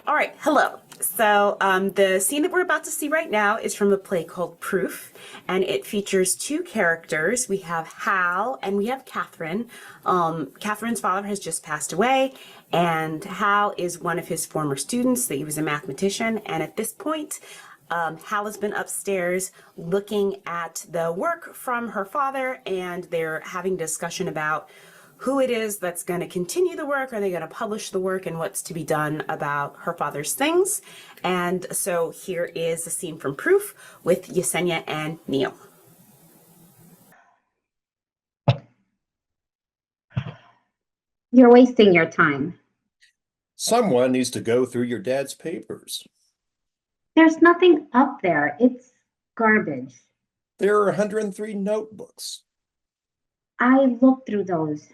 All right, hello. The scene that we're about to see right now is from a play called Proof, and it features two characters. We have Hal and we have Catherine. Catherine's father has just passed away, and Hal is one of his former students. That he was a mathematician, and at this point, Hal has been upstairs looking at the work from her father, and they're having a discussion about who it is that's going to continue the work, are they going to publish the work, and what's to be done about her father's things. And so here is a scene from Proof with Yesenia and Neil. You're wasting your time. Someone needs to go through your dad's papers. There's nothing up there. It's garbage. There are 103 notebooks. I looked through those.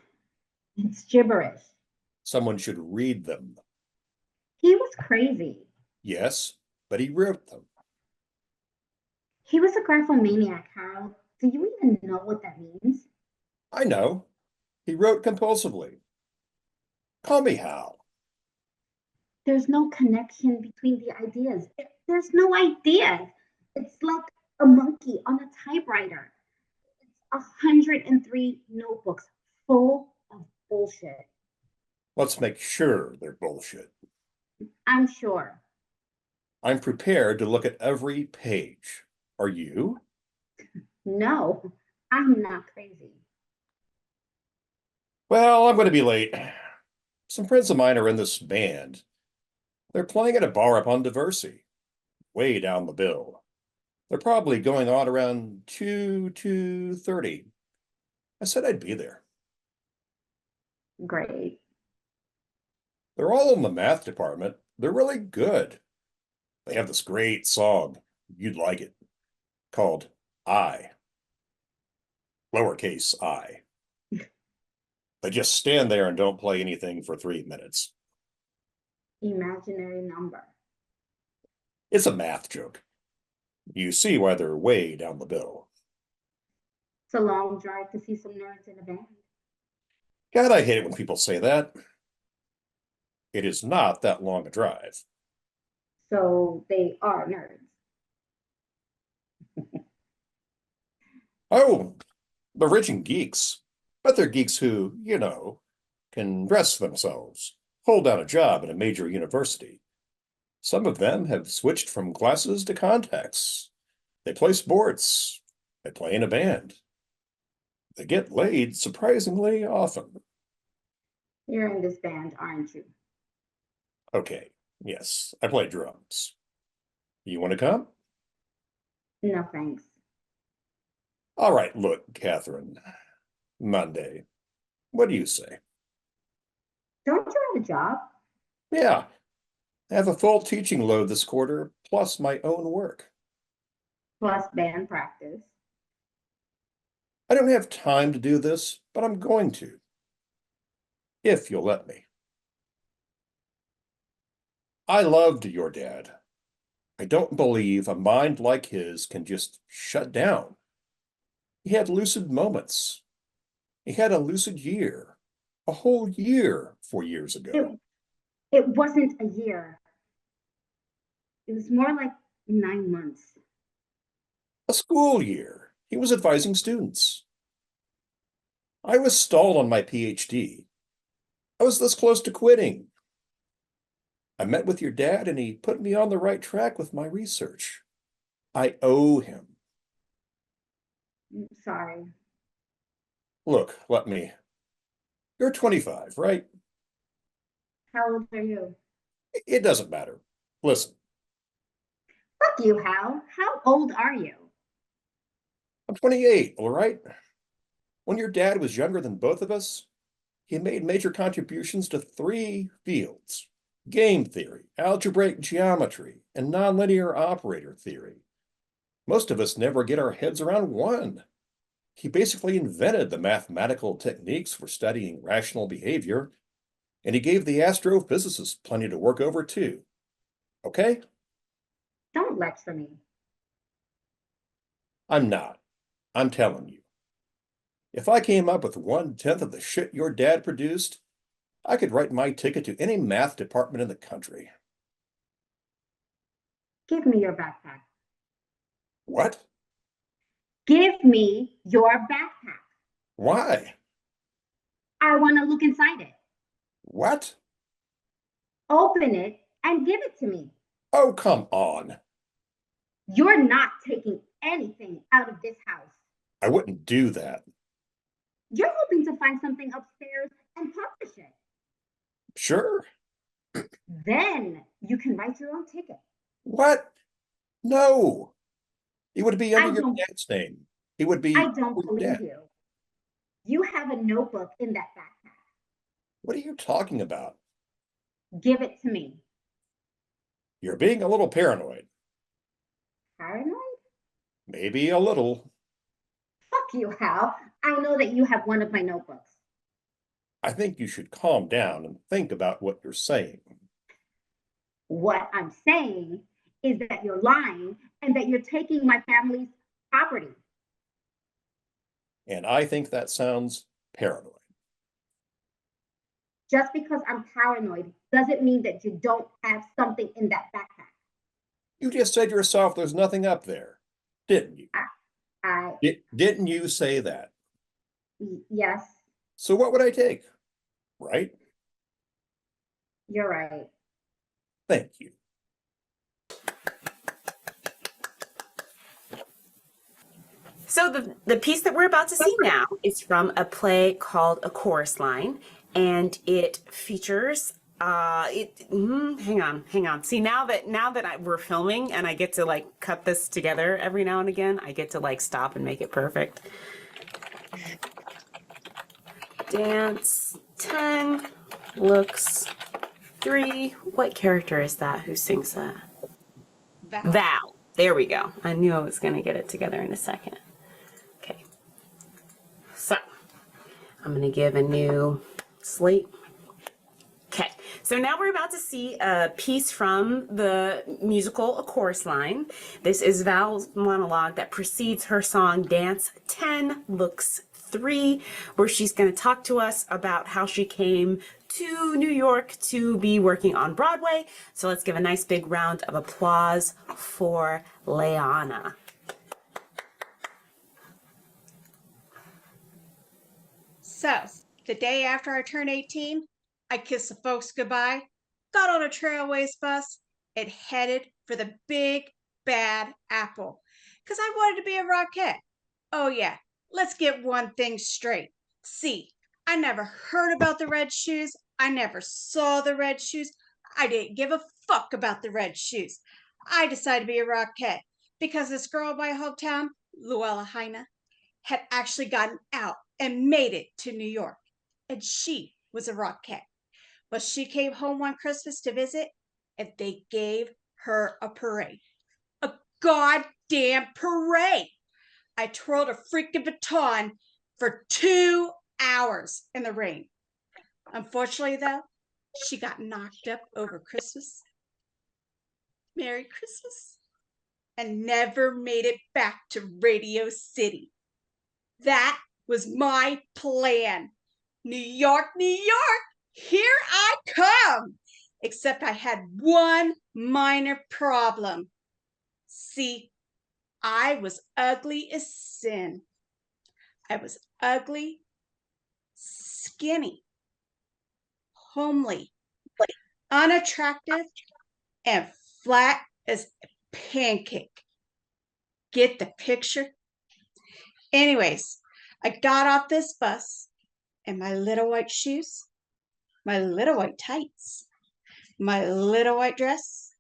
It's gibberish. Someone should read them. He was crazy. Yes, but he wrote them. He was a graphomaniac, Harold. Do you even know what that means? I know. He wrote compulsively. Call me Hal. There's no connection between the ideas. There's no idea. It's like a monkey on a typewriter. It's 103 notebooks full of bullshit. Let's make sure they're bullshit. I'm sure. I'm prepared to look at every page. Are you? No, I'm not crazy. Well, I'm going to be late. Some friends of mine are in this band. They're playing at a bar up on Diversey, way down the bill. They're probably going on around 2:30. I said I'd be there. Great. They're all in the math department. They're really good. They have this great song. You'd like it. Called I. Lowercase I. They just stand there and don't play anything for 3 minutes. Imaginary number. It's a math joke. You see why they're way down the bill. It's a long drive to see some nerds in a band. God, I hate it when people say that. It is not that long a drive. So they are nerds. Oh, the rich and geeks. But they're geeks who, can dress themselves, hold down a job at a major university. Some of them have switched from glasses to contacts. They play sports. They play in a band. They get laid surprisingly often. You're in this band, aren't you? Okay, yes, I play drums. You want to come? No, thanks. All right, look, Catherine. Monday. What do you say? Don't you have a job? Yeah, I have a full teaching load this quarter, plus my own work. Plus band practice. I don't have time to do this, but I'm going to. If you'll let me. I loved your dad. I don't believe a mind like his can just shut down. He had lucid moments. He had a lucid year, a whole year 4 years ago. It wasn't a year. It was more like 9 months. A school year. He was advising students. I was stalled on my PhD. I was this close to quitting. I met with your dad and he put me on the right track with my research. I owe him. Sorry. Look, You're 25, right? How old are you? It doesn't matter. Listen, Fuck you, Hal. How old are you? I'm 28, all right? When your dad was younger than both of us, he made major contributions to 3 fields: game theory, algebraic geometry, and nonlinear operator theory. Most of us never get our heads around one. He basically invented the mathematical techniques for studying rational behavior, and he gave the astrophysicists plenty to work over too. Okay? Don't lecture me. I'm not. I'm telling you. If I came up with 1/10 of the shit your dad produced, I could write my ticket to any math department in the country. Give me your backpack. What? Give me your backpack. Why? I want to look inside it. What? Open it and give it to me. Oh, come on. You're not taking anything out of this house. I wouldn't do that. You're hoping to find something upstairs and publish it. Sure. Then you can write your own ticket. What? No. It would be under I your don't, dad's name. It would I be don't your believe dad. you. You have a notebook in that backpack. What are you talking about? Give it to me. You're being a little paranoid. Paranoid? Maybe a little. Fuck you, Hal. I know that you have one of my notebooks. I think you should calm down and think about what you're saying. What I'm saying is that you're lying and that you're taking my family's property. And I think that sounds paranoid. Just because I'm paranoid doesn't mean that you don't have something in that backpack. You just said yourself there's nothing up there, didn't you? I Didn't you say that? Yes, So what would I take? Right? you're right. Thank you. So the piece that we're about to see now is from a play called A Chorus Line, and it features hang on. See, now that we're filming and I get to like cut this together every now and again, I get to like stop and make it perfect. Dance 10, looks 3. What character is that? Who sings that? Val. There we go. I knew I was going to get it together in a second. Okay. So, I'm going to give a new slate. Okay. So now we're about to see a piece from the musical A Chorus Line. This is Val's monologue that precedes her song Dance 10, Looks 3, where she's going to talk to us about how she came to New York to be working on Broadway. So let's give a nice big round of applause for Leanna. So, the day after I turned 18, I kissed the folks goodbye, got on a Trailways bus, and headed for the big bad apple. Because I wanted to be a rockette. Oh, yeah, let's get one thing straight. See, I never heard about the Red Shoes. I never saw the Red Shoes. I didn't give a fuck about the Red Shoes. I decided to be a rockette because this girl in my hometown, Luella Heine, had actually gotten out and made it to New York. And she was a rockette. But she came home one Christmas to visit, and they gave her a parade. A goddamn parade. I twirled a freaking baton for 2 hours in the rain. Unfortunately, though, she got knocked up over Christmas. Merry Christmas. And never made it back to Radio City. That was my plan. New York, New York, here I come. Except I had one minor problem. See, I was ugly as sin. I was ugly, skinny, homely, unattractive, and flat as a pancake. Get the picture? Anyways, I got off this bus in my little white shoes, my little white tights, my little white dress,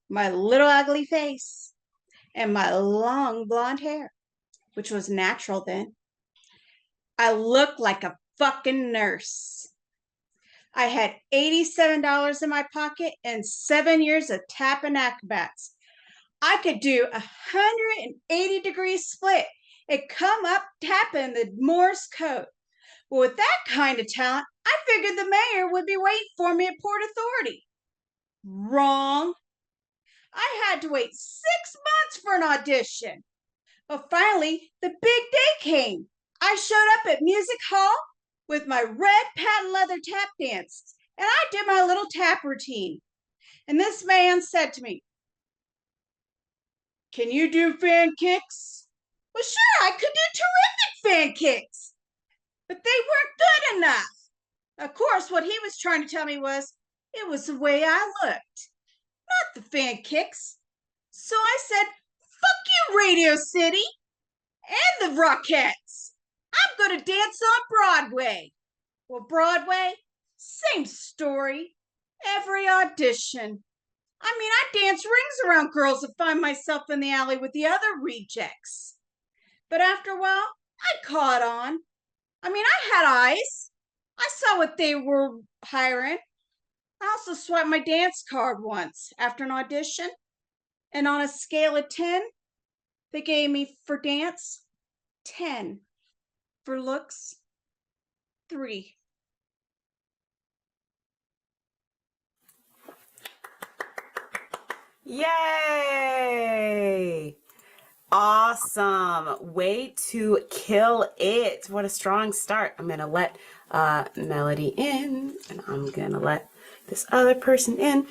my little ugly face, and my long blonde hair, which was natural then. I looked like a fucking nurse. I had $87 in my pocket and 7 years of tapping acrobats. I could do 180-degree split and come up tapping the Morse code. Well, with that kind of talent, I figured the mayor would be waiting for me at Port Authority. Wrong. I had to wait 6 months for an audition. But finally, the big day came. I showed up at Music Hall with my red patent leather tap dance, and I did my little tap routine. And this man said to me, Can you do fan kicks? Well, sure, I could do terrific fan kicks, but they weren't good enough. Of course, what he was trying to tell me was it was the way I looked, not the fan kicks. So I said, fuck you, Radio City and the Rockettes. I'm going to dance on Broadway. Well, Broadway, same story. Every audition. I mean, I dance rings around girls and find myself in the alley with the other rejects. But after a while, I caught on. I mean, I had eyes. I saw what they were hiring. I also swiped my dance card once after an audition. And on a scale of 10, they gave me for dance 10. For looks, 3. Yay! Awesome. Way to kill it. What a strong start. I'm going to let Melody in, and I'm going to let this other person in.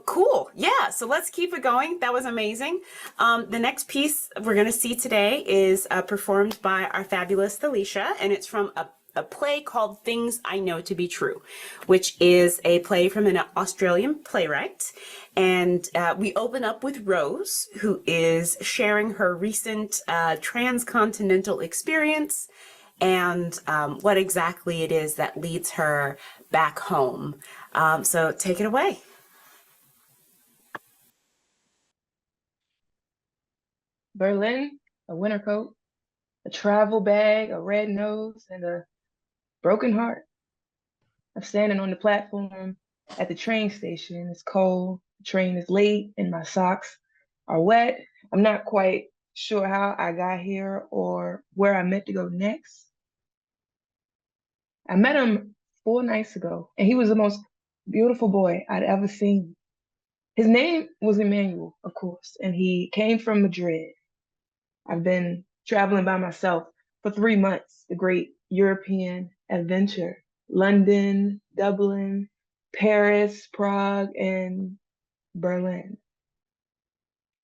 Cool. Yeah, so let's keep it going. That was amazing. The next piece we're going to see today is performed by our fabulous Felicia, and it's from a play called Things I Know to Be True, which is a play from an Australian playwright. And we open up with Rose, who is sharing her recent transcontinental experience and what exactly it is that leads her back home. So take it away. Berlin, a winter coat, a travel bag, a red nose, and a broken heart. I'm standing on the platform at the train station. It's cold, the train is late, and my socks are wet. I'm not quite sure how I got here or where I meant to go next. I met him 4 nights ago, and he was the most beautiful boy I'd ever seen. His name was Emmanuel, of course, and he came from Madrid. I've been traveling by myself for 3 months, the great European adventure. London, Dublin, Paris, Prague, and Berlin.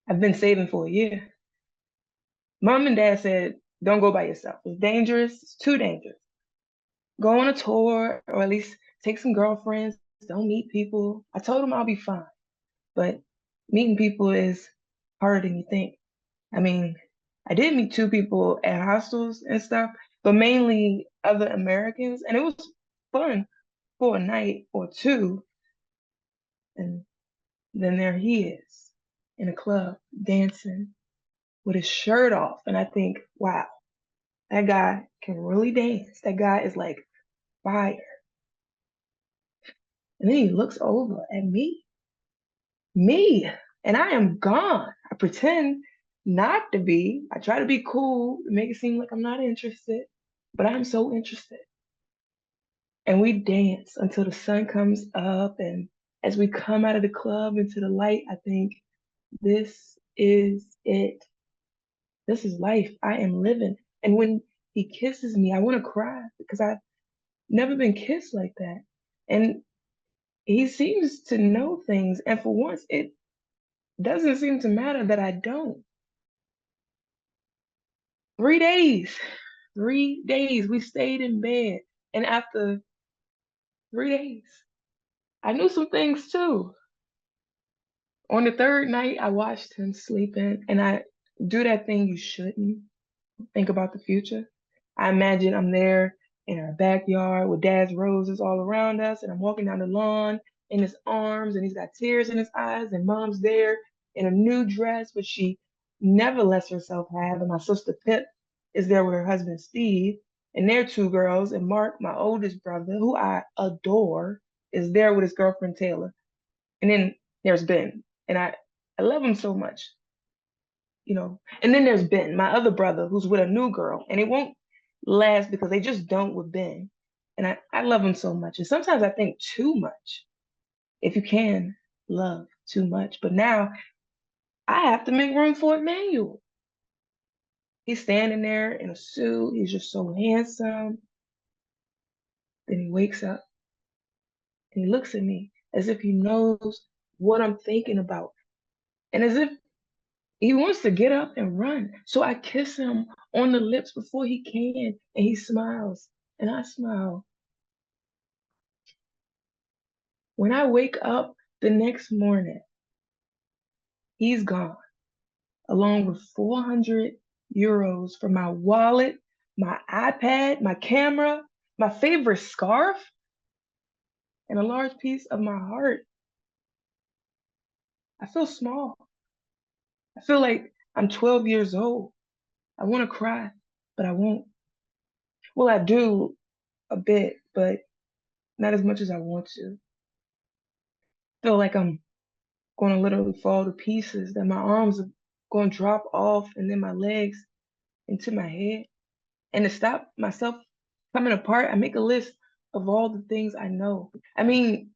I've been saving for a year. Mom and Dad said, don't go by yourself. It's dangerous. It's too dangerous. Go on a tour, or at least take some girlfriends. Don't meet people. I told them I'll be fine. But meeting people is harder than you think. I mean, I did meet 2 people at hostels and stuff, but mainly other Americans, and it was fun for a night or 2. And then there he is in a club dancing with his shirt off. And I think, wow, that guy can really dance. That guy is like fire. And then he looks over at me, and I am gone. I pretend not to be. I try to be cool, make it seem like I'm not interested, but I'm so interested. And we dance until the sun comes up. And as we come out of the club into the light, I think, this is it. This is life. I am living. And when he kisses me, I want to cry because I've never been kissed like that. And he seems to know things. And for once, it doesn't seem to matter that I don't. 3 days. 3 days. We stayed in bed. And after 3 days, I knew some things too. On the 3rd night, I watched him sleeping, and I do that thing you shouldn't think about the future. I imagine I'm there in our backyard with Dad's roses all around us, and I'm walking down the lawn in his arms, and he's got tears in his eyes, and Mom's there in a new dress, which she never lets herself have, and my sister Pip is there with her husband Steve, and their 2 girls, and Mark, my oldest brother, who I adore, is there with his girlfriend Taylor. And then there's Ben, and I love him so much, you know. And then there's Ben, my other brother, who's with a new girl, and it won't last because they just don't with Ben. And I love him so much. And sometimes I think too much, if you can love too much. But now I have to make room for Emmanuel. He's standing there in a suit. He's just so handsome. Then he wakes up and he looks at me as if he knows what I'm thinking about. And as if He wants to get up and run. So I kiss him on the lips before he can, and he smiles, and I smile. When I wake up the next morning, he's gone, along with 400 euros for my wallet, my iPad, my camera, my favorite scarf, and a large piece of my heart. I feel small. I feel like I'm 12 years old. I want to cry, but I won't. Well, I do a bit, but not as much as I want to. Feel like I'm going to literally fall to pieces, that my arms are going to drop off, and then my legs into my head. And to stop myself coming apart, I make a list of all the things I know. I mean,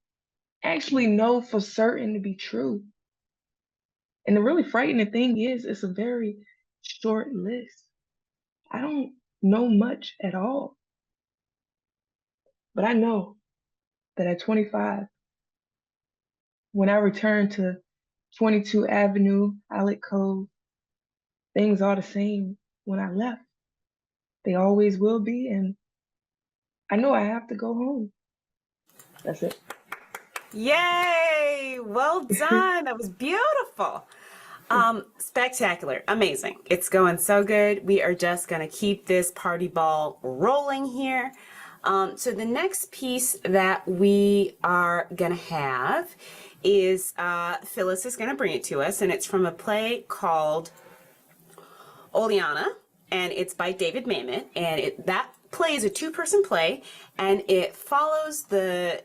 actually know for certain to be true. And the really frightening thing is, it's a very short list. I don't know much at all, but I know that at 25, when I return to 22 Avenue, Outlet Cove, things are the same when I left. They always will be, and I know I have to go home. That's it. Yay! Well done. That was beautiful. Spectacular. Amazing. It's going so good. We are just going to keep this party ball rolling here. So the next piece that we are going to have is Phyllis is going to bring it to us, and it's from a play called Oleana, and it's by David Mamet, and that play is a two-person play, and it follows the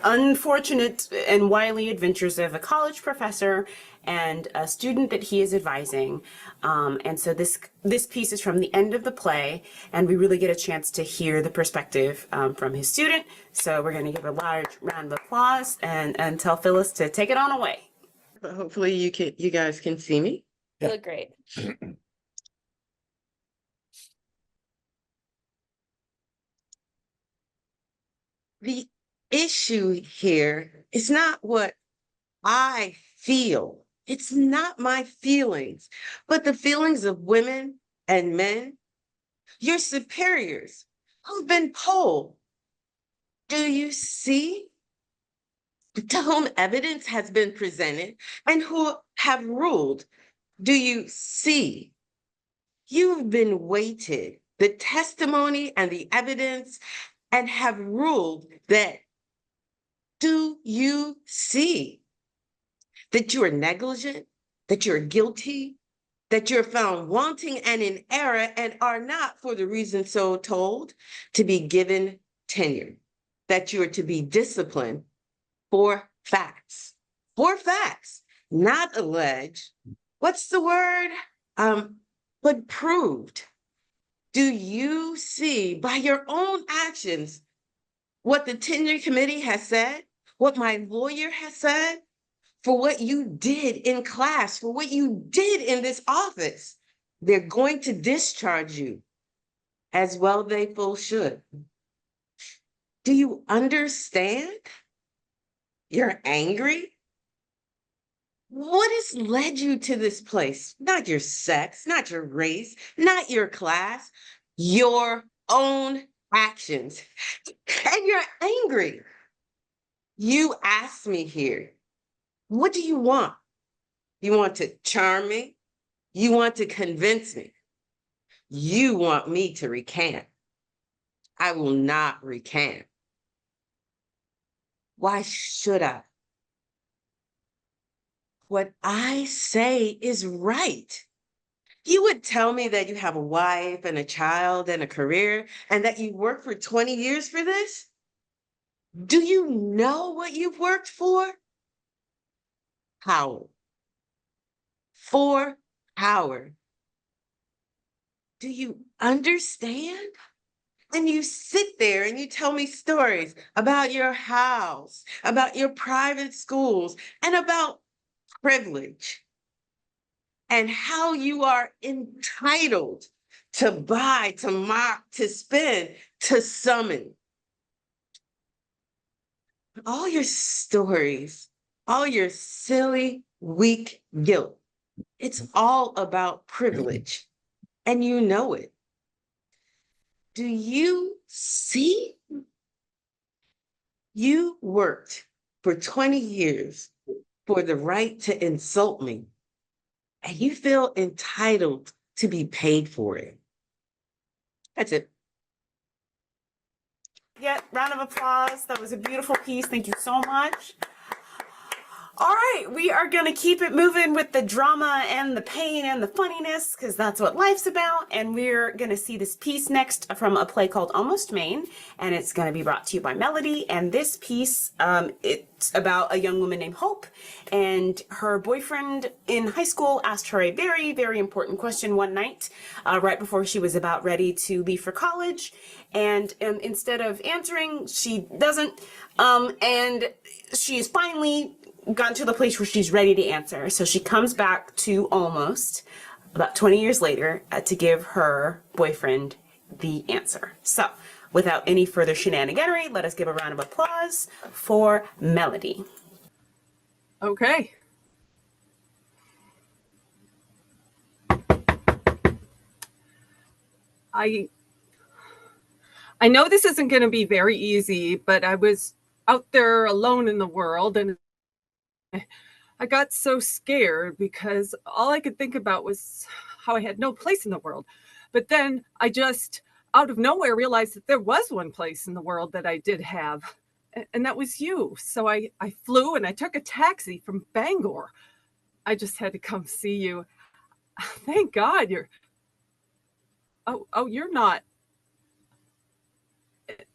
unfortunate and wily adventures of a college professor and a student that he is advising. And so this piece is from the end of the play, and we really get a chance to hear the perspective from his student. So we're going to give a large round of applause and tell Phyllis to take it on away. But hopefully you guys can see me. You look great. The issue here is not what I feel. It's not my feelings, but the feelings of women and men, your superiors who've been polled. Do you see? To whom evidence has been presented and who have ruled. Do you see? You've been weighted, the testimony and the evidence, and have ruled that. Do you see that you are negligent, that you're guilty, that you're found wanting and in error and are not, for the reason so told, to be given tenure, that you are to be disciplined for facts, not alleged. What's the word? But proved. Do you see by your own actions what the tenure committee has said, what my lawyer has said, for what you did in class, for what you did in this office? They're going to discharge you, as well they full should. Do you understand? You're angry? What has led you to this place? Not your sex, not your race, not your class, your own actions. And you're angry. You asked me here, what do you want? You want to charm me? You want to convince me? You want me to recant. I will not recant. Why should I? What I say is right. You would tell me that you have a wife and a child and a career and that you worked for 20 years for this? Do you know what you've worked for? Power. For power. Do you understand? And you sit there and you tell me stories about your house, about your private schools, and about privilege, and how you are entitled to buy, to mock, to spend, to summon. All your stories, all your silly, weak guilt It's all about privilege, and you know it. Do you see? You worked for 20 years for the right to insult me, and you feel entitled to be paid for it. That's it. Yeah, round of applause. That was a beautiful piece. Thank you so much. All right, we are going to keep it moving with the drama and the pain and the funniness because that's what life's about. And we're going to see this piece next from a play called Almost Maine, and it's going to be brought to you by Melody. And this piece, it's about a young woman named Hope, and her boyfriend in high school asked her a very, very important question one night, right before she was about ready to leave for college. And instead of answering, she doesn't. And she is finally gotten to the place where she's ready to answer. So she comes back to Almost about 20 years later to give her boyfriend the answer. So without any further shenaniganery, let us give a round of applause for Melody. Okay. I know this isn't going to be very easy, but I was out there alone in the world, and I got so scared because all I could think about was how I had no place in the world. But then I just, out of nowhere, realized that there was one place in the world that I did have, and that was you. So I flew and I took a taxi from Bangor. I just had to come see you. Thank God you're, oh, you're not.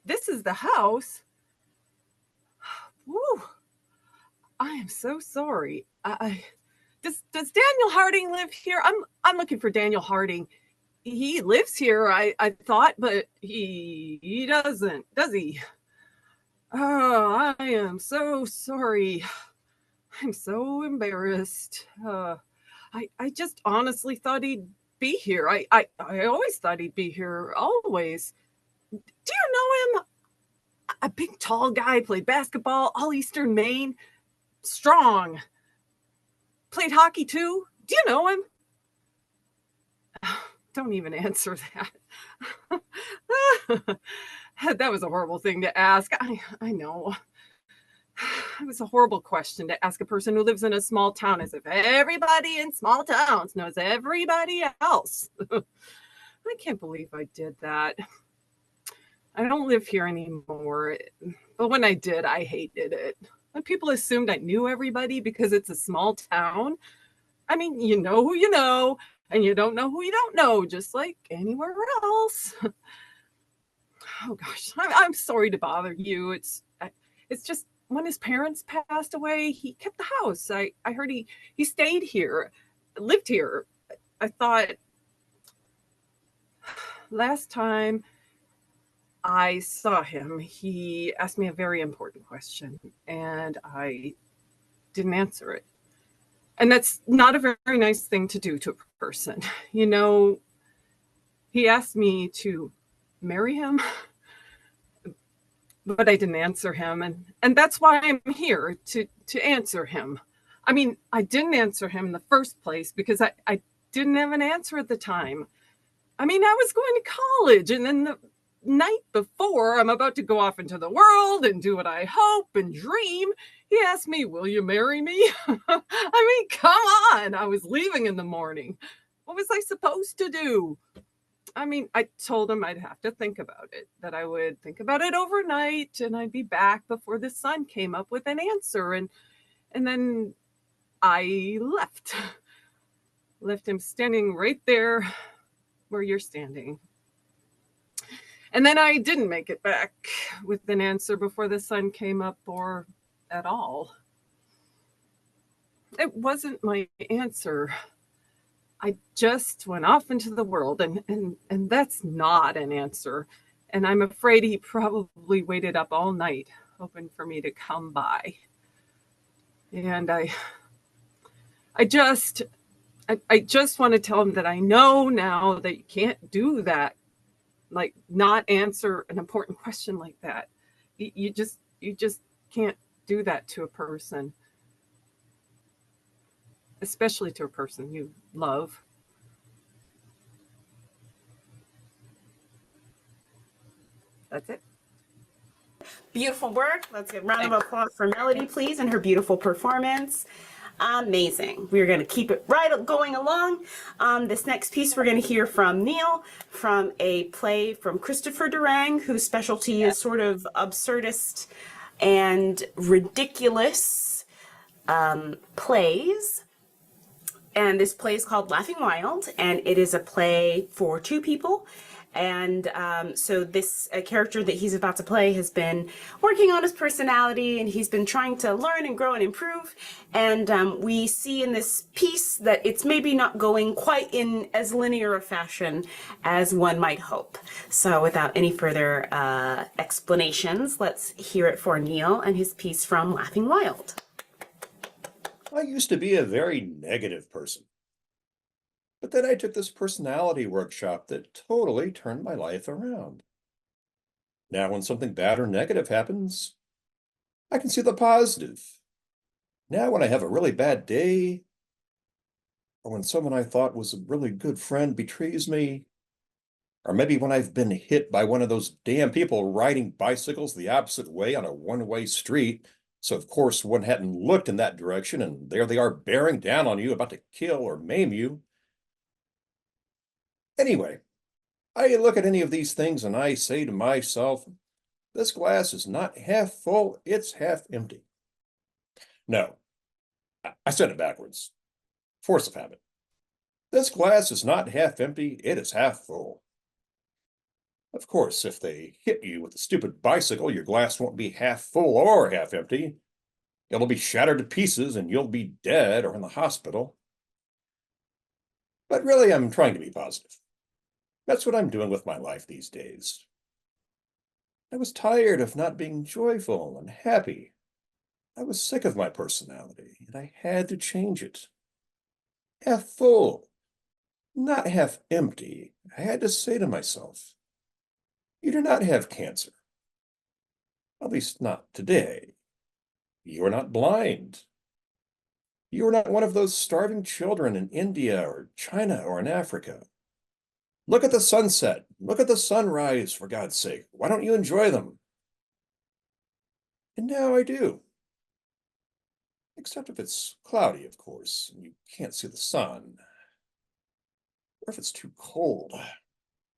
This is the house. Woo. I am so sorry. Does Daniel Harding live here? I'm looking for Daniel Harding. He lives here, I thought, but he doesn't, does he? Oh, I am so sorry. I'm so embarrassed. I just honestly thought he'd be here. I always thought he'd be here, always. Do you know him? A big, tall guy, played basketball, all Eastern Maine, strong. Played hockey too. Do you know him? Don't even answer that. That was a horrible thing to ask. I know. It was a horrible question to ask a person who lives in a small town, as if everybody in small towns knows everybody else. I can't believe I did that. I don't live here anymore, but when I did, I hated it. When people assumed I knew everybody because it's a small town, I mean, you know who you know, and you don't know who you don't know, just like anywhere else. Oh gosh, I'm sorry to bother you. It's just when his parents passed away, he kept the house. I heard he stayed here, lived here. I thought last time I saw him, he asked me a very important question, and I didn't answer it. And that's not a very nice thing to do to a person. You know, he asked me to marry him, but I didn't answer him. And that's why I'm here, to answer him. I mean, I didn't answer him in the first place because I didn't have an answer at the time. I mean, I was going to college, and then the night before I'm about to go off into the world and do what I hope and dream, he asked me, will you marry me? I mean, come on. I was leaving in the morning. What was I supposed to do? I mean, I told him I'd have to think about it, that I would think about it overnight and I'd be back before the sun came up with an answer. And then I left him standing right there where you're standing. And then I didn't make it back with an answer before the sun came up or at all. It wasn't my answer. I just went off into the world, and that's not an answer. And I'm afraid he probably waited up all night hoping for me to come by. And I just want to tell him that I know now that you can't do that. Like, not answer an important question like that. You just can't do that to a person. especially to a person you love. That's it. Beautiful work. Let's get a round of applause for Melody, please, and her beautiful performance. Amazing. We're going to keep it right going along. This next piece, we're going to hear from Neil from a play from Christopher Durang, whose specialty is sort of absurdist and ridiculous plays. And this play is called Laughing Wild, and it is a play for two people. And so this character that he's about to play has been working on his personality, and he's been trying to learn and grow and improve. And we see in this piece that it's maybe not going quite in as linear a fashion as one might hope. So without any further explanations, let's hear it for Neil and his piece from Laughing Wild. I used to be a very negative person. But then I took this personality workshop that totally turned my life around. Now, when something bad or negative happens, I can see the positive. Now, when I have a really bad day, or when someone I thought was a really good friend betrays me, or maybe when I've been hit by one of those damn people riding bicycles the opposite way on a one-way street, so of course one hadn't looked in that direction, and there they are bearing down on you, about to kill or maim you. Anyway, I look at any of these things and I say to myself, this glass is not half full, it's half empty. No, I said it backwards. Force of habit. This glass is not half empty, it is half full. Of course, if they hit you with a stupid bicycle, your glass won't be half full or half empty. It'll be shattered to pieces and you'll be dead or in the hospital. But really, I'm trying to be positive. That's what I'm doing with my life these days. I was tired of not being joyful and happy. I was sick of my personality, and I had to change it. Half full, not half empty. I had to say to myself, you do not have cancer. At least not today. You are not blind. You are not one of those starving children in India or China or in Africa. Look at the sunset. Look at the sunrise, for God's sake. Why don't you enjoy them? And now I do. Except if it's cloudy, of course, and you can't see the sun. Or if it's too cold.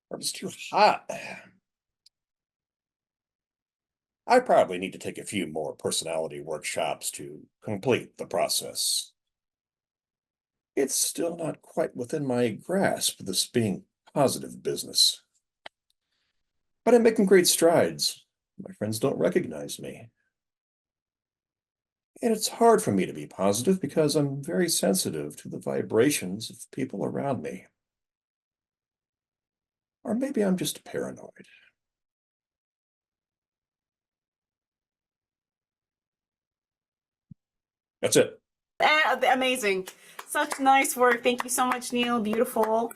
Or if it's too hot. I probably need to take a few more personality workshops to complete the process. It's still not quite within my grasp, this being positive business. But I'm making great strides. My friends don't recognize me. And it's hard for me to be positive because I'm very sensitive to the vibrations of people around me. Or maybe I'm just paranoid. That's it. Amazing. Such nice work. Thank you so much, Neil. Beautiful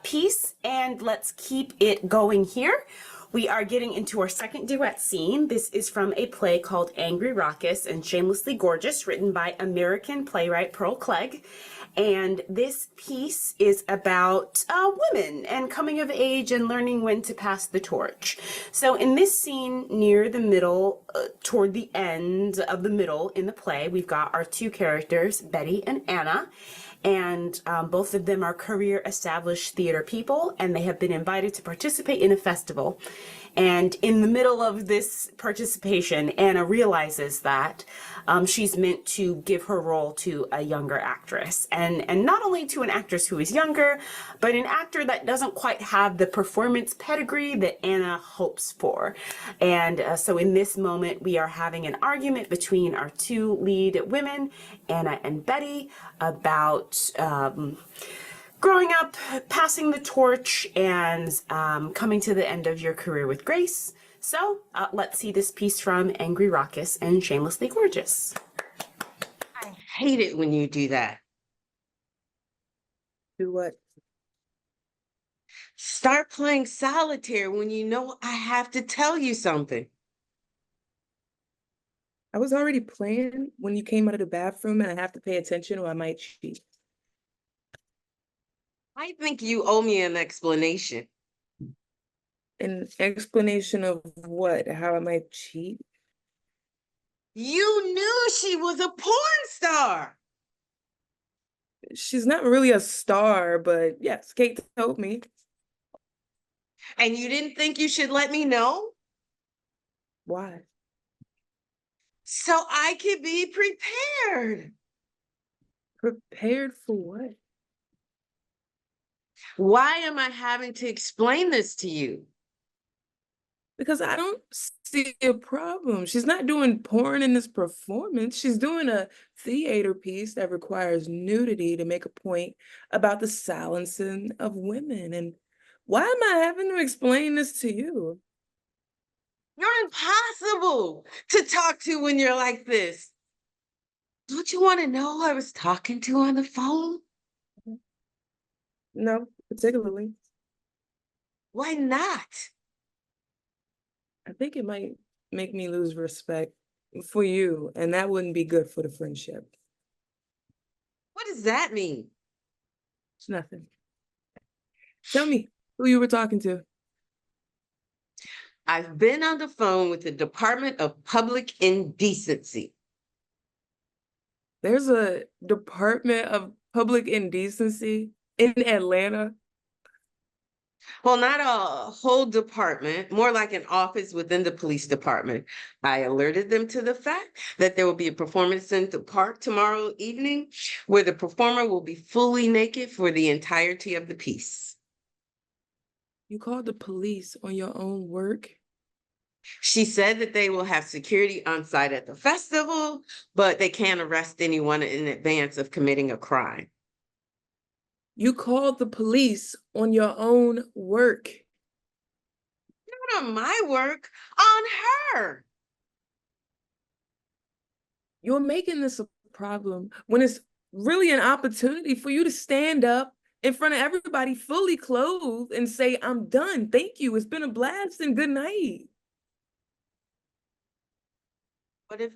piece. And let's keep it going here. We are getting into our second duet scene. This is from a play called Angry, Raucous, and Shamelessly Gorgeous, written by American playwright Pearl Clegg. And this piece is about women and coming of age and learning when to pass the torch. So in this scene near the middle, toward the end of the middle in the play, we've got our two characters, Betty and Anna. And both of them are career established theater people, and they have been invited to participate in a festival. And in the middle of this participation, Anna realizes that she's meant to give her role to a younger actress. And not only to an actress who is younger, but an actor that doesn't quite have the performance pedigree that Anna hopes for. And so in this moment, we are having an argument between our two lead women, Anna and Betty, about growing up, passing the torch, and coming to the end of your career with grace. So let's see this piece from Angry, Raucous, and Shamelessly Gorgeous. I hate it when you do that. Do what? Start playing solitaire when you know I have to tell you something. I was already playing when you came out of the bathroom and I have to pay attention or I might cheat. I think you owe me an explanation. An explanation of what? How I might cheat? You knew she was a porn star. She's not really a star, but yes, Kate told me. And you didn't think you should let me know? Why? So I could be prepared. Prepared for what? Why am I having to explain this to you? Because I don't see a problem. She's not doing porn in this performance. She's doing a theater piece that requires nudity to make a point about the silencing of women. And why am I having to explain this to you? You're impossible to talk to when you're like this. Don't you want to know who I was talking to on the phone? No, particularly. Why not? I think it might make me lose respect for you, and that wouldn't be good for the friendship. What does that mean? It's nothing. Tell me who you were talking to. I've been on the phone with the Department of Public Indecency. There's a Department of Public Indecency in Atlanta. Well, not a whole department, more like an office within the police department. I alerted them to the fact that there will be a performance in the park tomorrow evening where the performer will be fully naked for the entirety of the piece. You called the police on your own work? She said that they will have security on site at the festival, but they can't arrest anyone in advance of committing a crime. You called the police on your own work. Not on my work, on her. You're making this a problem when it's really an opportunity for you to stand up in front of everybody fully clothed and say, I'm done. Thank you. It's been a blast and good night. What if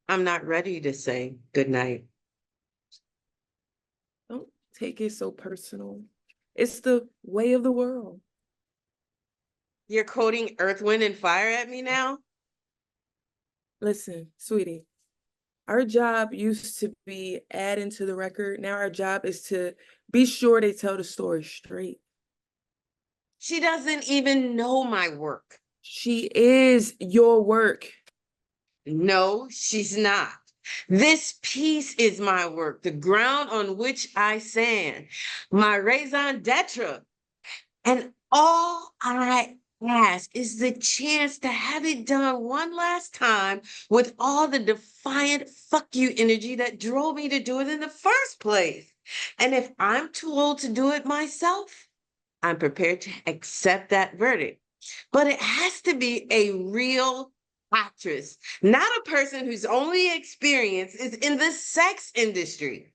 I'm not ready to say good night? Don't take it so personal. It's the way of the world. You're quoting Earth, Wind, and Fire at me now? Listen, sweetie, our job used to be adding to the record. Now our job is to be sure they tell the story straight. She doesn't even know my work. She is your work. No, she's not. This piece is my work, the ground on which I stand, my raison d'etre. And all I ask is the chance to have it done one last time with all the defiant fuck you energy that drove me to do it in the first place. And if I'm too old to do it myself, I'm prepared to accept that verdict. But it has to be a real actress, not a person whose only experience is in the sex industry.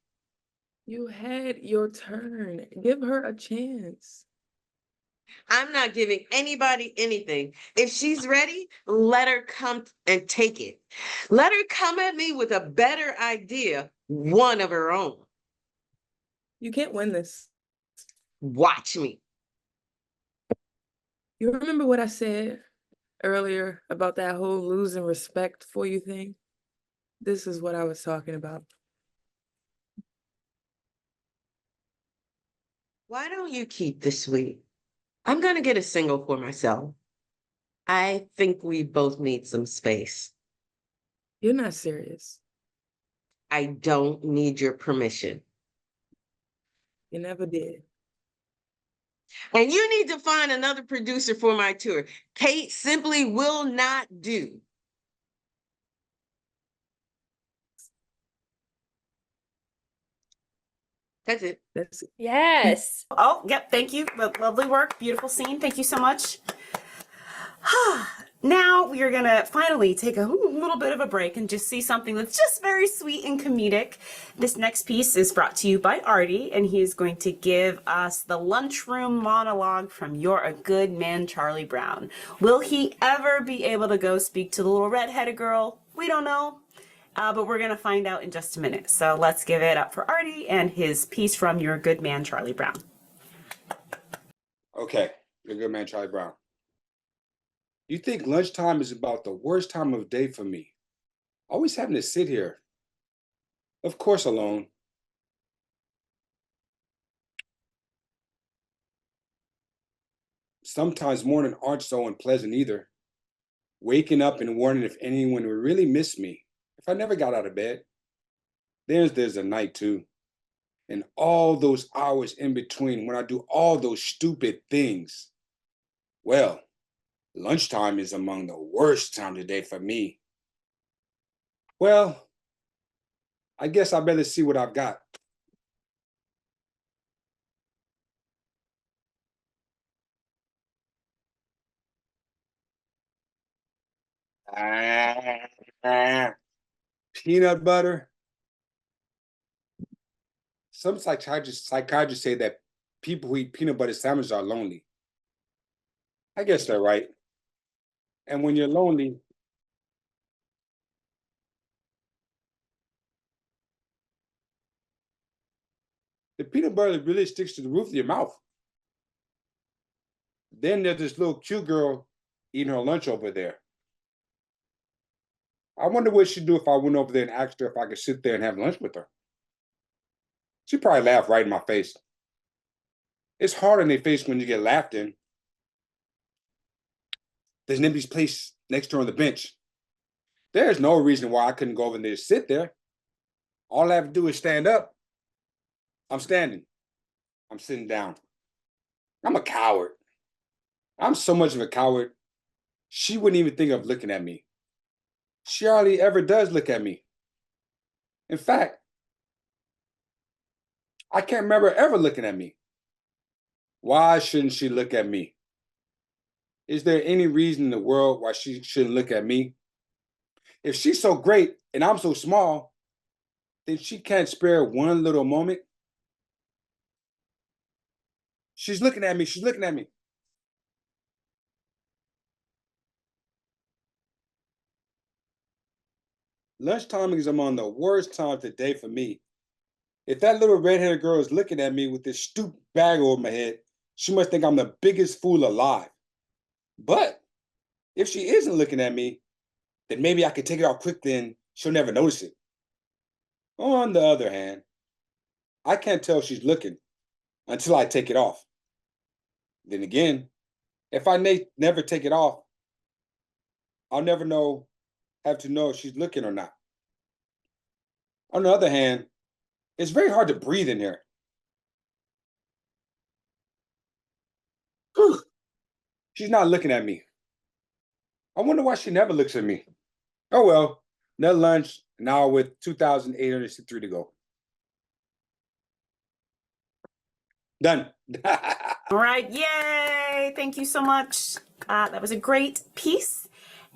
You had your turn. Give her a chance. I'm not giving anybody anything. If she's ready, let her come and take it. Let her come at me with a better idea, one of her own. You can't win this. Watch me. You remember what I said earlier about that whole losing respect for you thing? This is what I was talking about. Why don't you keep this suite? I'm going to get a single for myself. I think we both need some space. You're not serious. I don't need your permission. You never did. And you need to find another producer for my tour. Kate simply will not do. That's it. That's it. Yes. Oh, yep. Thank you. Lovely work. Beautiful scene. Thank you so much. Now we are going to finally take a little bit of a break and just see something that's just very sweet and comedic. This next piece is brought to you by Artie, and he is going to give us the lunchroom monologue from You're a Good Man, Charlie Brown. Will he ever be able to go speak to the little redheaded girl? We don't know. but we're going to find out in just a minute. So let's give it up for Artie and his piece from Your Good Man, Charlie Brown. Okay, Your Good Man, Charlie Brown. You think lunchtime is about the worst time of day for me? Always having to sit here. Of course, alone. Sometimes morning aren't so unpleasant either. Waking up and wondering if anyone would really miss me if I never got out of bed. There's the night too. And all those hours in between when I do all those stupid things. Well, lunchtime is among the worst times of day for me. Well, I guess I better see what I've got. Peanut butter. Some psychiatrists say that people who eat peanut butter sandwiches are lonely. I guess they're right. And when you're lonely, the peanut butter really sticks to the roof of your mouth. Then there's this little cute girl eating her lunch over there. I wonder what she'd do if I went over there and asked her if I could sit there and have lunch with her. She'd probably laugh right in my face. It's hard on their face when you get laughed in. There's an empty place next to her on the bench. There's no reason why I couldn't go over there and sit there. All I have to do is stand up. I'm standing. I'm sitting down. I'm a coward. I'm so much of a coward, she wouldn't even think of looking at me. She hardly ever does look at me. In fact, I can't remember ever looking at me. Why shouldn't she look at me? Is there any reason in the world why she shouldn't look at me? If she's so great and I'm so small, then she can't spare one little moment. She's looking at me. She's looking at me. Lunchtime is among the worst times of the day for me. If that little redheaded girl is looking at me with this stupid bag over my head, she must think I'm the biggest fool alive. But if she isn't looking at me, then maybe I could take it off quickly and she'll never notice it. On the other hand, I can't tell she's looking until I take it off. Then again, if I never take it off, I'll never have to know if she's looking or not. On the other hand, it's very hard to breathe in here. Whew. She's not looking at me. I wonder why she never looks at me. Oh well, another lunch, an hour with 2,863 to go. Done. All right, yay! Thank you so much. That was a great piece.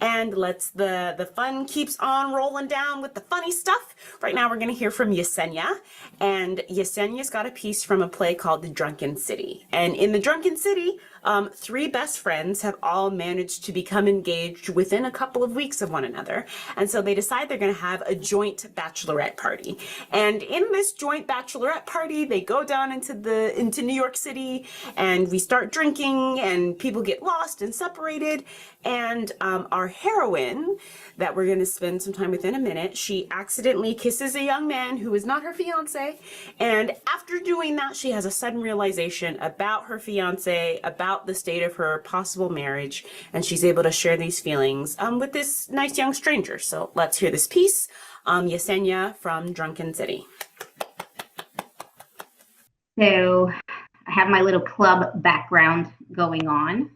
And the fun keeps on rolling down with the funny stuff. Right now we're going to hear from Yesenia. And Yesenia's got a piece from a play called The Drunken City. And in The Drunken City, three best friends have all managed to become engaged within a couple of weeks of one another. And so they decide they're going to have a joint bachelorette party. And in this joint bachelorette party, they go down into New York City and we start drinking and people get lost and separated. And our heroine that we're going to spend some time with in a minute, she accidentally kisses a young man who is not her fiance. And after doing that, she has a sudden realization about her fiance, about the state of her possible marriage, and she's able to share these feelings with this nice young stranger. So let's hear this piece. Yesenia from Drunken City. So I have my little club background going on.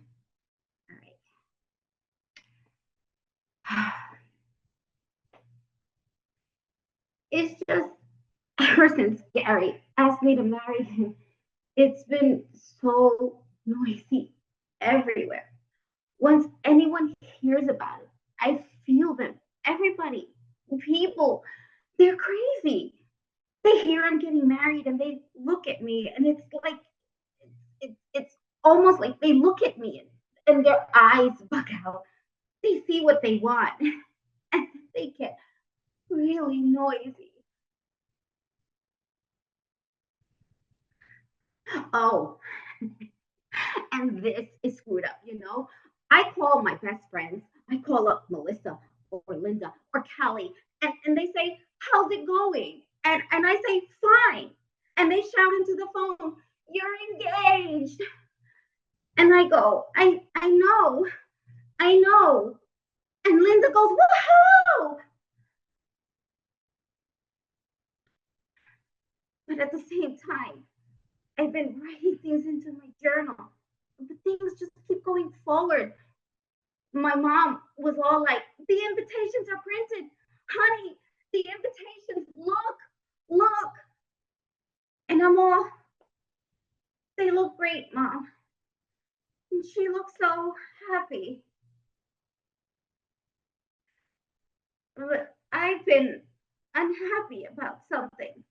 It's just ever since Gary asked me to marry him, it's been so noisy everywhere. Once anyone hears about it, I feel them. Everybody, people, they're crazy. They hear I'm getting married and they look at me, and it's like, it's almost like they look at me and their eyes bug out. They see what they want and they get really noisy. Oh, and this is screwed up, you know? I call my best friends, I call up Melissa or Linda or Callie, and they say, how's it going? And I say, fine. And they shout into the phone, you're engaged. And I go, I know, I know. And Linda goes, woohoo! But at the same time, I've been writing things into my journal, but things just keep going forward. My mom was all like, the invitations are printed. Honey, the invitations, look. And I'm all, they look great, Mom. And she looks so happy. But I've been unhappy about something.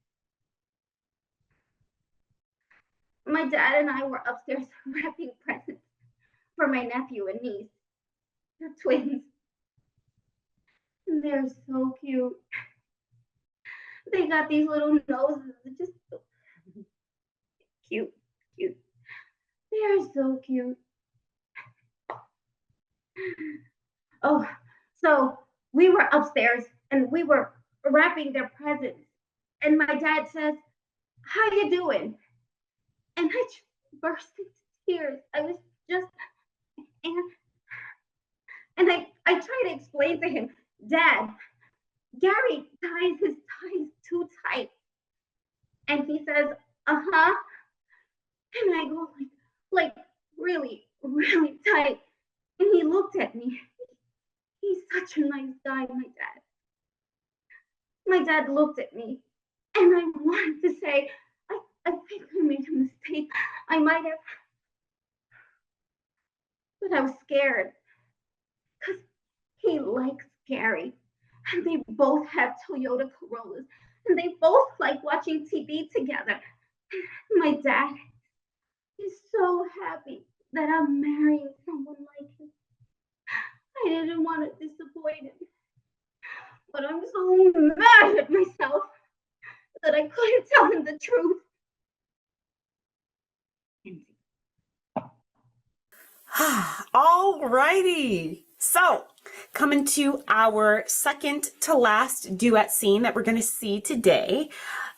My dad and I were upstairs wrapping presents for my nephew and niece. They're twins. And they're so cute. They got these little noses, just so cute. They're so cute. Oh, so we were upstairs and we were wrapping their presents. And my dad says, how you doing? And I just burst into tears. I was just, and I try to explain to him, Dad, Gary ties his ties too tight. And he says, uh-huh. And I go like really, really tight. And he looked at me. He's such a nice guy, my dad. My dad looked at me and I wanted to say, I think I made a mistake. I might have, but I was scared because he likes Gary and they both have Toyota Corollas and they both like watching TV together. My dad is so happy that I'm marrying someone like him. I didn't want to disappoint him, but I'm so mad at myself that I couldn't tell him the truth. All righty. So, coming to our second to last duet scene that we're going to see today.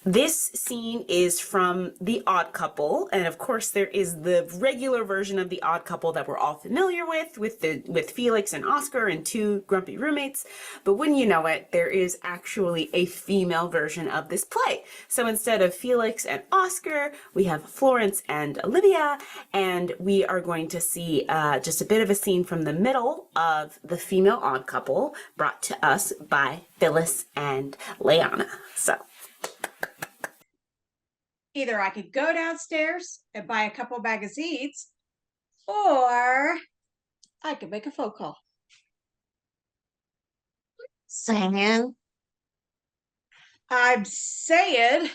This scene is from The Odd Couple, and of course there is the regular version of The Odd Couple that we're all familiar with Felix and Oscar and two grumpy roommates. But wouldn't you know it, there is actually a female version of this play. So instead of Felix and Oscar, we have Florence and Olivia, and we are going to see just a bit of a scene from the middle of the female Odd Couple brought to us by Phyllis and Leanna. So. Either I could go downstairs and buy a couple magazines, or I could make a phone call. Saying, I'm saying,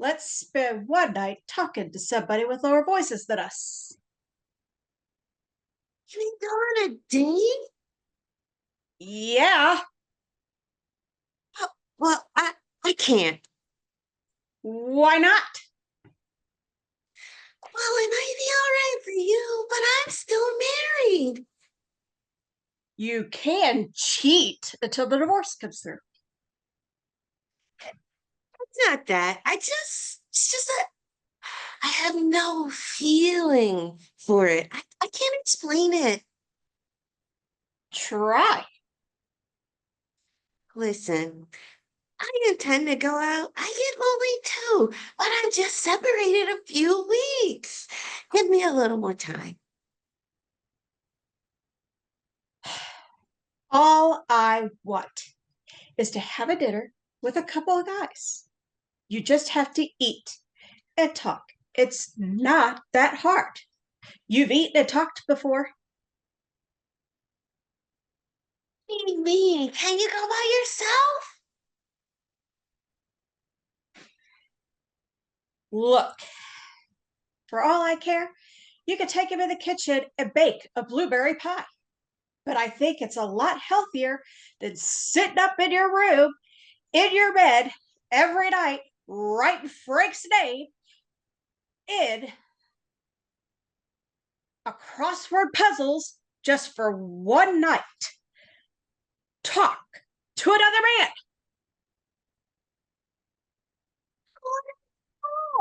let's spend one night talking to somebody with lower voices than us. you mean go on a date? Yeah. Well, I can't. Why not? Well, it might be all right for you, but I'm still married. You can cheat until the divorce comes through. It's not that. It's just that I have no feeling for it. I can't explain it. Try. Listen, I intend to go out. I get lonely too, but I'm just separated a few weeks. Give me a little more time. All I want is to have a dinner with a couple of guys. You just have to eat and talk. It's not that hard. You've eaten and talked before. Me, can you go by yourself? Look, for all I care, you could take him in the kitchen and bake a blueberry pie. but I think it's a lot healthier than sitting up in your room, in your bed, every night, writing Frank's name in a crossword puzzles just for one night. Talk to another man.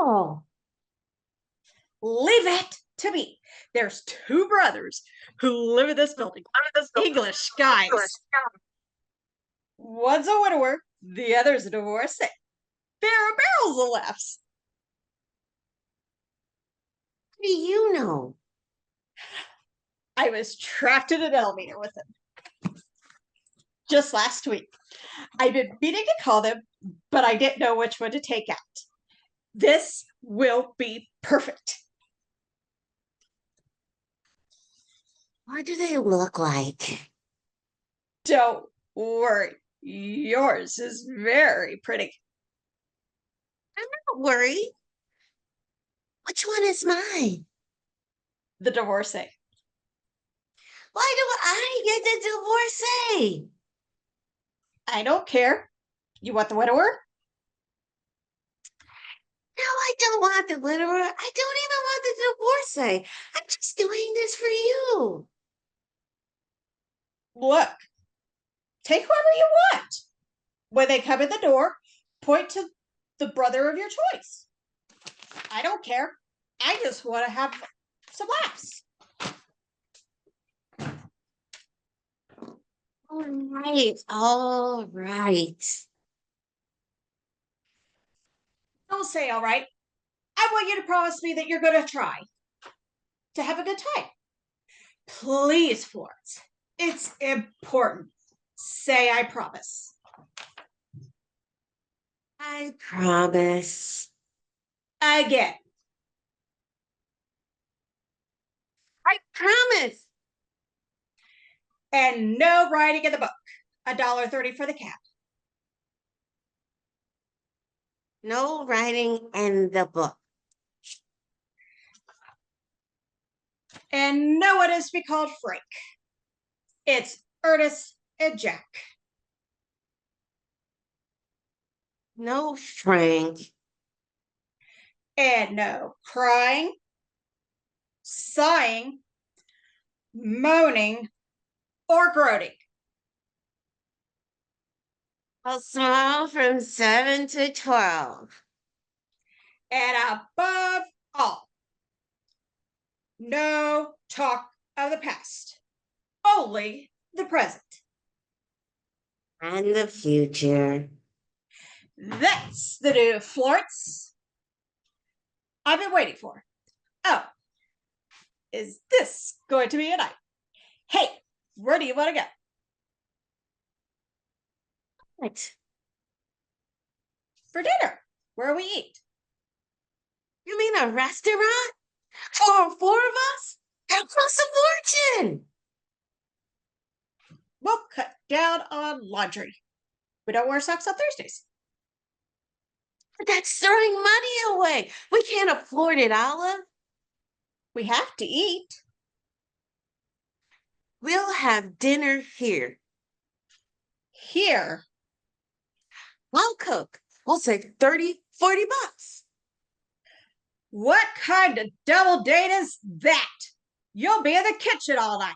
Oh, Leave it to me. There's two brothers who live in this building. English guys. One's a widower, the other's a divorcee. There are barrels of laughs. what do you know? I was trapped in an elevator with them just last week. I've been meaning to call them, but I didn't know which one to take out. This will be perfect. What do they look like? Don't worry. Yours is very pretty. Don't worry. Which one is mine? The divorcee. Why do I get the divorcee? I don't care. You want the widower? No, I don't want the widower. I don't even want the divorcee. I'm just doing this for you. Look, take whoever you want. When they come in the door, point to the brother of your choice. I don't care. I just want to have some laughs. All right. Don't say all right. I want you to promise me that you're going to try to have a good time. Please, Florence. It's important. Say I promise. I promise. Again. I promise. And no writing in the book. $1.30 for the cab. No writing in the book. And no one is to be called Frank. It's Ernest and Jack. No Frank. And no crying, sighing, moaning, or groaning. I'll smile from 7 to 12. And above all, no talk of the past, only the present. And the future. That's the new Florence I've been waiting for. Oh, is this going to be a night? Hey, where do you want to go? What? For dinner, where we eat. You mean a restaurant? For 4 of us? That costs a fortune. We'll cut down on laundry. We don't wear socks on Thursdays. But that's throwing money away. We can't afford it, Olive. We have to eat. We'll have dinner here. Here. I'll cook. We'll save 30, 40 bucks. What kind of double date is that? You'll be in the kitchen all night.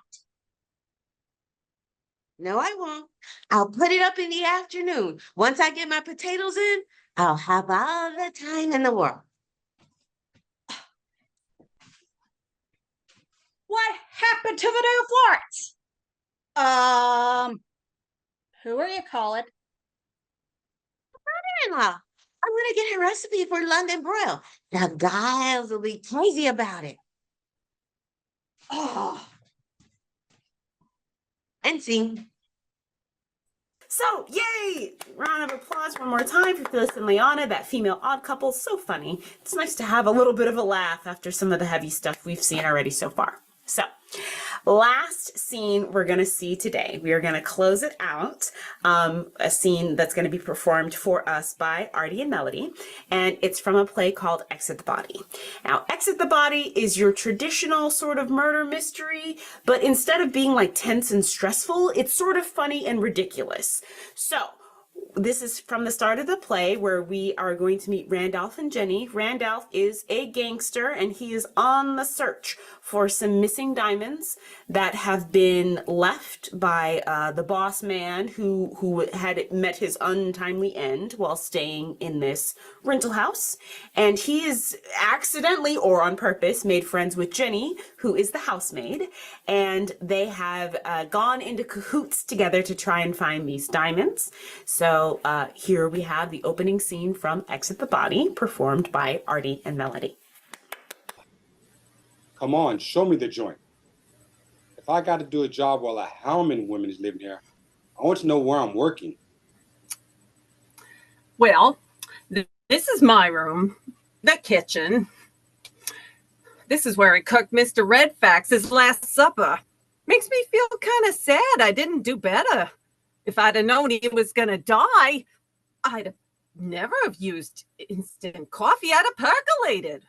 No, I won't. I'll put it up in the afternoon. Once I get my potatoes in, I'll have all the time in the world. What happened to the new Florence? Who are you calling? Grandma, I'm gonna get a recipe for London broil. The guys will be crazy about it. Oh, And see. So, yay! Round of applause one more time for Phyllis and Liana, that female odd couple. So funny. It's nice to have a little bit of a laugh after some of the heavy stuff we've seen already so far. So, Last scene we're going to see today. We are going to close it out. A scene that's going to be performed for us by Artie and Melody. And it's from a play called Exit the Body. Now, Exit the Body is your traditional sort of murder mystery, but instead of being like tense and stressful, it's sort of funny and ridiculous. So, this is from the start of the play where we are going to meet Randolph and Jenny. Randolph is a gangster and he is on the search for some missing diamonds that have been left by the boss man who had met his untimely end while staying in this rental house. And he is accidentally or on purpose made friends with Jenny, who is the housemaid. And they have gone into cahoots together to try and find these diamonds. So here we have the opening scene from Exit the Body, performed by Artie and Melody. Come on, show me the joint. If I got to do a job while a Hellman woman is living here, I want to know where I'm working. Well, this is my room, the kitchen. This is where I cooked Mr. Redfax's last supper. Makes me feel kind of sad I didn't do better. If I'd have known he was going to die, I'd have never have used instant coffee. I'd have percolated.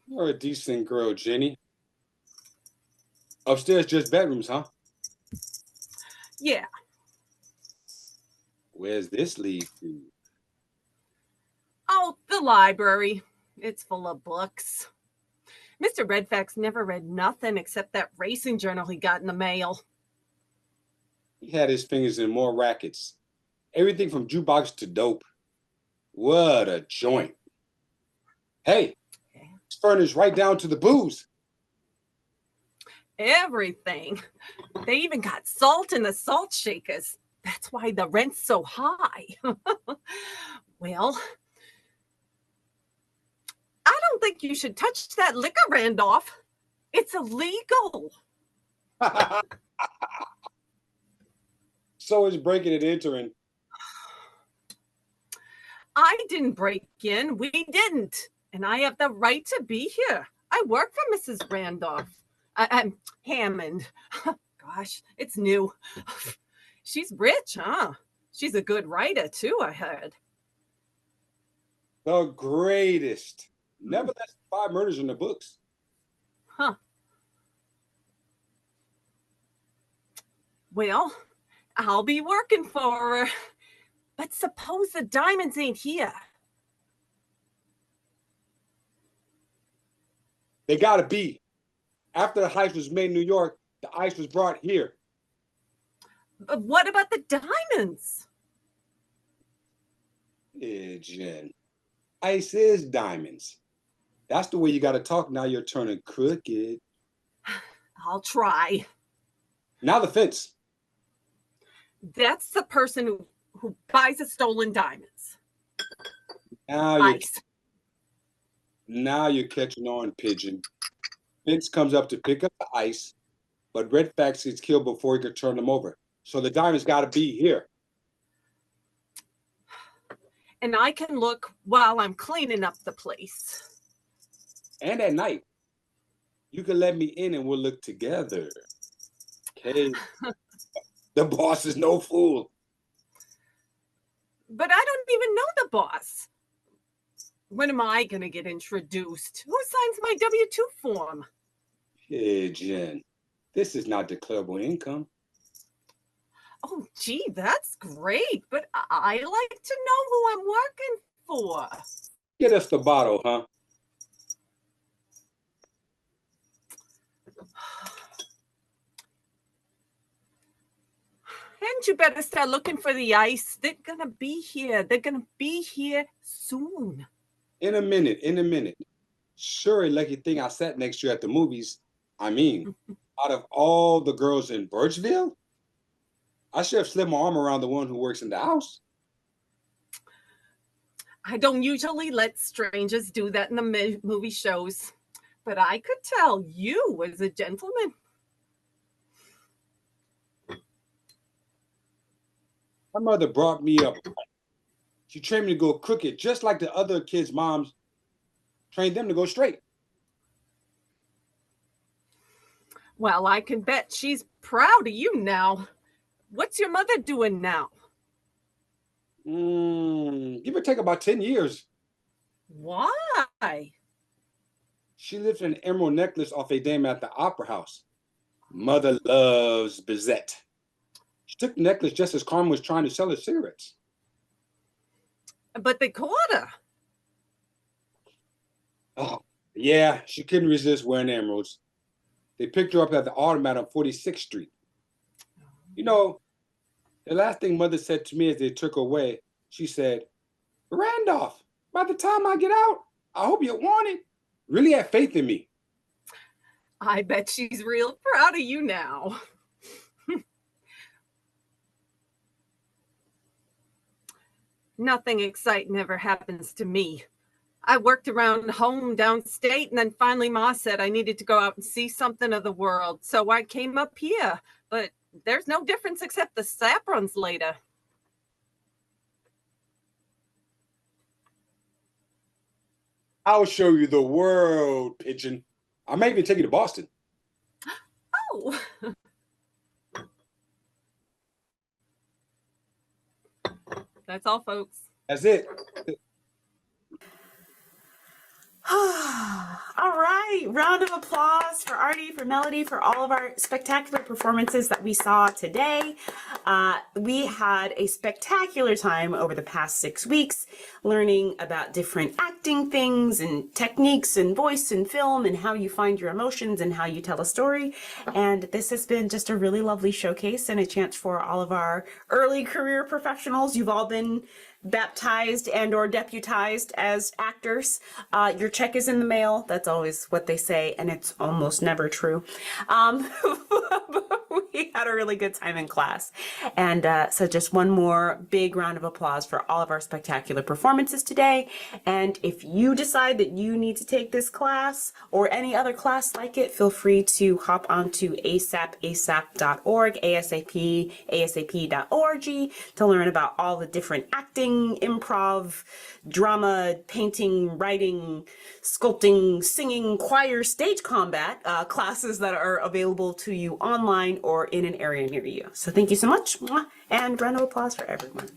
You're a decent girl, Jenny. Upstairs, just bedrooms, huh? Yeah. Where's this lead to? Oh, the library. It's full of books. Mr. Redfax never read nothing except that racing journal he got in the mail. He had his fingers in more rackets. Everything from jukebox to dope. What a joint. Hey, it's furnished right down to the booze. Everything. They even got salt in the salt shakers. That's why the rent's so high. Well, I don't think you should touch that liquor, Randolph. It's illegal. So is breaking and entering. I didn't break in. We didn't. And I have the right to be here. I work for Mrs. Randolph. I'm Hammond. Gosh, it's new. She's rich, huh? She's a good writer, too, I heard. The greatest. Never less than 5 murders in the books. Huh. Well, I'll be working for her. But suppose the diamonds ain't here. They gotta be. After the heist was made in New York, the ice was brought here. But what about the diamonds? Yeah, Jen. Ice is diamonds. That's the way you gotta talk now you're turning crooked. I'll try. Now the fence. That's the person who buys the stolen diamonds. Now you're catching on, pigeon. Vince comes up to pick up the ice, but Redfax gets killed before he could turn them over. So the diamonds got to be here. And I can look while I'm cleaning up the place. And at night, you can let me in and we'll look together. Okay? The boss is no fool. But I don't even know the boss. When am I going to get introduced? Who signs my W-2 form? Hey, Jen, this is not declarable income. Oh, gee, that's great. But I like to know who I'm working for. Get us the bottle, huh? And you better start looking for the ice. They're going to be here. They're going to be here soon. In a minute. Sure, a lucky thing I sat next to you at the movies. I mean, out of all the girls in Birchville, I should have slipped my arm around the one who works in the house. I don't usually let strangers do that in the movie shows, but I could tell you was a gentleman. My mother brought me up. She trained me to go crooked, just like the other kids' moms trained them to go straight. Well, I can bet she's proud of you now. What's your mother doing now? Give or take about 10 years. Why? She lifted an emerald necklace off a dame at the opera house. Mother loves Bizette. She took the necklace just as Carmen was trying to sell her cigarettes. But they caught her. Oh, yeah, she couldn't resist wearing emeralds. They picked her up at the automat on 46th Street. You know, the last thing Mother said to me as they took her away, she said, Randolph, by the time I get out, I hope you want it. Really have faith in me. I bet she's real proud of you now. Nothing exciting ever happens to me. I worked around home downstate, and then finally Ma said I needed to go out and see something of the world. So I came up here, but there's no difference except the sap runs later. I'll show you the world, pigeon. I may even take you to Boston. Oh. That's all, folks. That's it. All right, round of applause for Artie, for Melody, for all of our spectacular performances that we saw today. We had a spectacular time over the past 6 weeks learning about different acting things and techniques and voice and film and how you find your emotions and how you tell a story. And this has been just a really lovely showcase and a chance for all of our early career professionals. You've all been baptized and or deputized as actors. Your check is in the mail. That's always what they say, and it's almost never true. We had a really good time in class. And so just one more big round of applause for all of our spectacular performances today. And if you decide that you need to take this class or any other class like it, feel free to hop onto asap.org, asap.org to learn about all the different acting, improv, drama, painting, writing, sculpting, singing, choir, stage combat classes that are available to you online or in an area near you. So thank you so much, and round of applause for everyone.